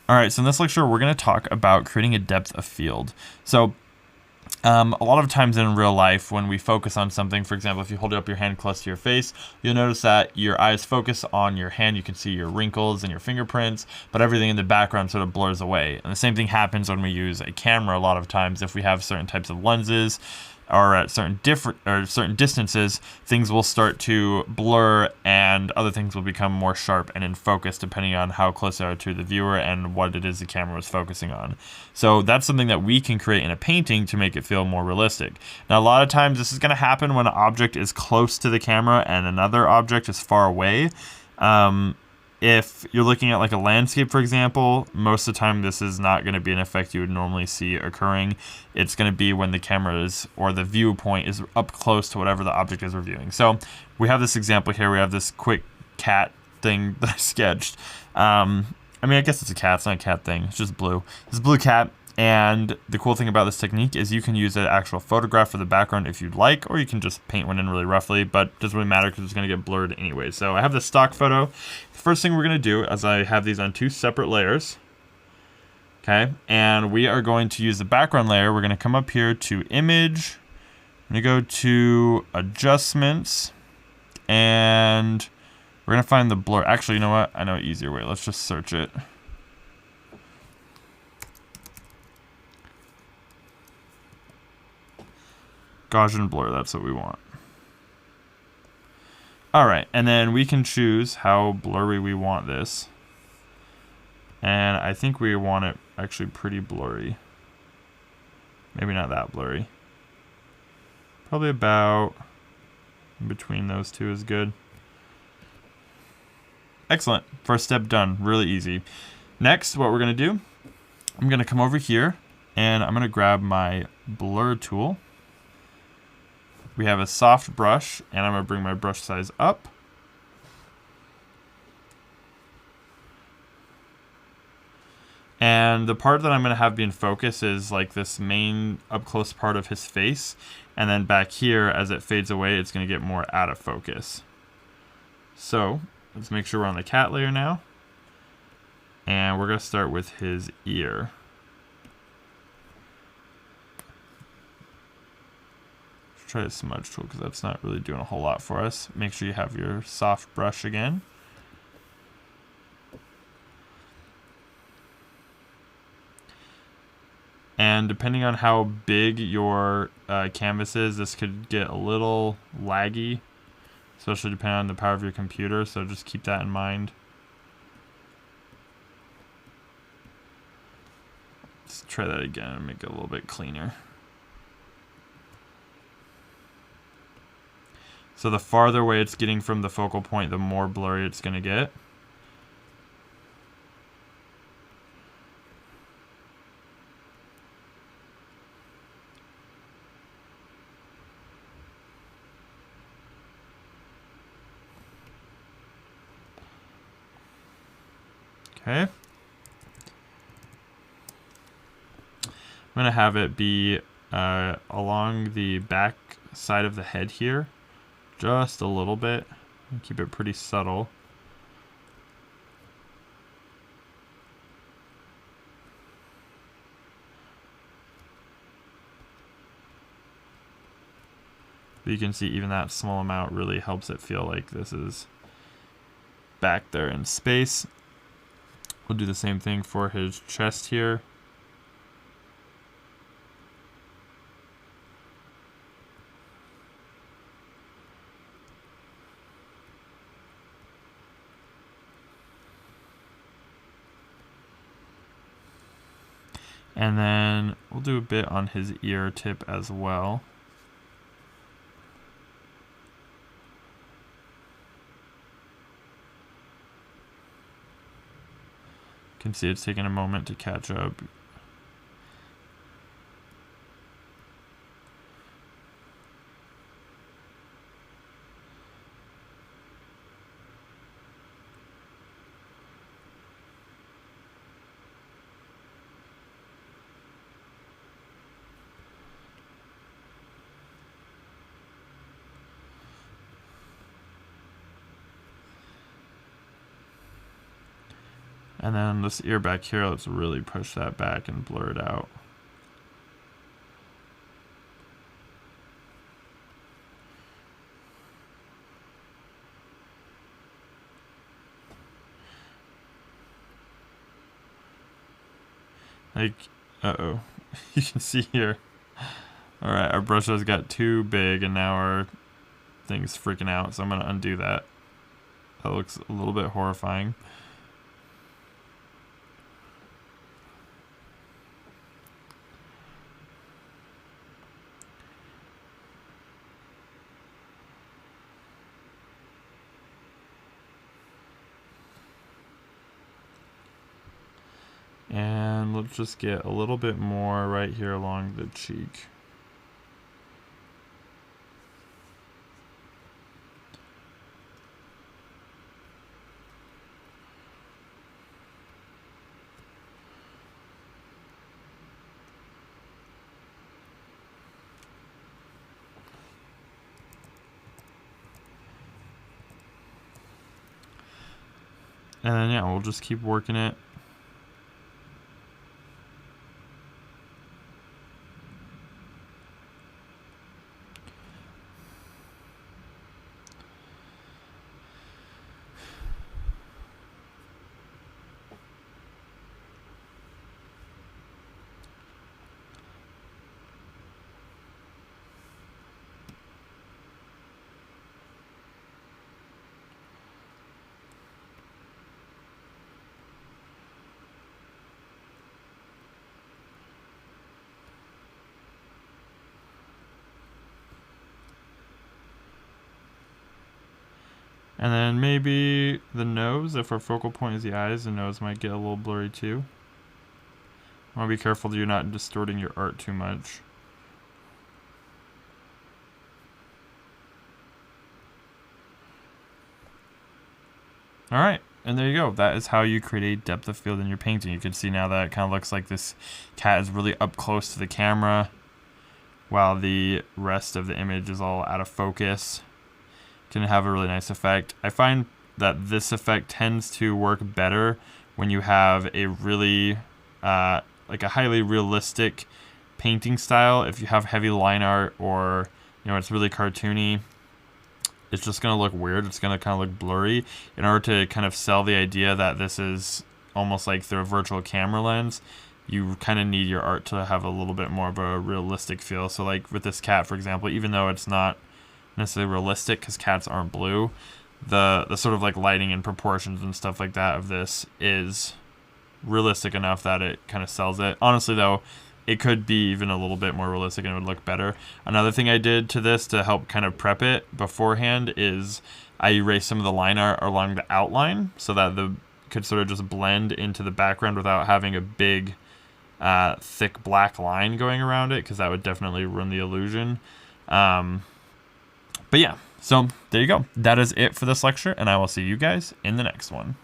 All right, so in this lecture, we're going to talk about creating a depth of field. So a lot of times in real life, when we focus on something, for example, if you hold up your hand close to your face, you'll notice that your eyes focus on your hand. You can see your wrinkles and your fingerprints, but everything in the background sort of blurs away. And the same thing happens when we use a camera a lot of times. If we have certain types of lenses, or at certain distances, things will start to blur and other things will become more sharp and in focus depending on how close they are to the viewer and what it is the camera was focusing on. So that's something that we can create in a painting to make it feel more realistic. Now, a lot of times this is going to happen when an object is close to the camera and another object is far away. If you're looking at like a landscape, for example, most of the time this is not going to be an effect you would normally see occurring. It's going to be when the camera is, or the viewpoint is up close to whatever the object is reviewing. So we have this example here. We have this quick cat thing that I sketched. I mean, I guess it's a cat. It's not a cat thing. It's just blue. It's a blue cat. And the cool thing about this technique is you can use an actual photograph for the background if you'd like, or you can just paint one in really roughly, but it doesn't really matter because it's going to get blurred anyway. So I have the stock photo. The first thing we're going to do is I have these on two separate layers. Okay, and we are going to use the background layer. We're going to come up here to Image. I'm going to go to Adjustments, and we're going to find the blur. Actually, you know what? I know an easier way. Let's just search it. Gaussian blur, that's what we want. All right, and then we can choose how blurry we want this. And I think we want it actually pretty blurry. Maybe not that blurry. Probably about in between those two is good. Excellent, first step done, really easy. Next, what we're gonna do, I'm gonna come over here and I'm gonna grab my blur tool. We have a soft brush, and I'm going to bring my brush size up. And the part that I'm going to have be in focus is like this main up close part of his face. And then back here, as it fades away, it's going to get more out of focus. So let's make sure we're on the cat layer now. And we're going to start with his ear. Try the smudge tool because that's not really doing a whole lot for us. Make sure you have your soft brush again. And depending on how big your canvas is, this could get a little laggy, especially depending on the power of your computer, so just keep that in mind. Let's try that again and make it a little bit cleaner. So the farther away it's getting from the focal point, the more blurry it's going to get. Okay. I'm going to have it be along the back side of the head here. Just a little bit. Keep it pretty subtle. But you can see even that small amount really helps it feel like this is back there in space. We'll do the same thing for his chest here. And then we'll do a bit on his ear tip as well. You can see it's taking a moment to catch up. And then this ear back here, let's really push that back and blur it out. Like, uh-oh. You can see here. Alright, our brush has got too big and now our thing's freaking out, so I'm going to undo that. That looks a little bit horrifying. And let's just get a little bit more right here along the cheek. And then yeah, we'll just keep working it. And then maybe the nose, if our focal point is the eyes, the nose might get a little blurry too. I want to be careful that you're not distorting your art too much. Alright, and there you go. That is how you create a depth of field in your painting. You can see now that it kind of looks like this cat is really up close to the camera, while the rest of the image is all out of focus. Can have a really nice effect. I find that this effect tends to work better when you have a really like a highly realistic painting style. If you have heavy line art or it's really cartoony, it's just gonna look weird. It's gonna kind of look blurry. In order to kind of sell the idea that this is almost like through a virtual camera lens, you kind of need your art to have a little bit more of a realistic feel. So like with this cat, for example, even though it's not necessarily realistic because cats aren't blue, the sort of like lighting and proportions and stuff like that of this is realistic enough that it kind of sells it. Honestly though, it could be even a little bit more realistic and it would look better. Another thing I did to this to help kind of prep it beforehand is I erased some of the line art along the outline so that the could sort of just blend into the background without having a big thick black line going around it, because that would definitely ruin the illusion. But yeah, so there you go. That is it for this lecture, and I will see you guys in the next one.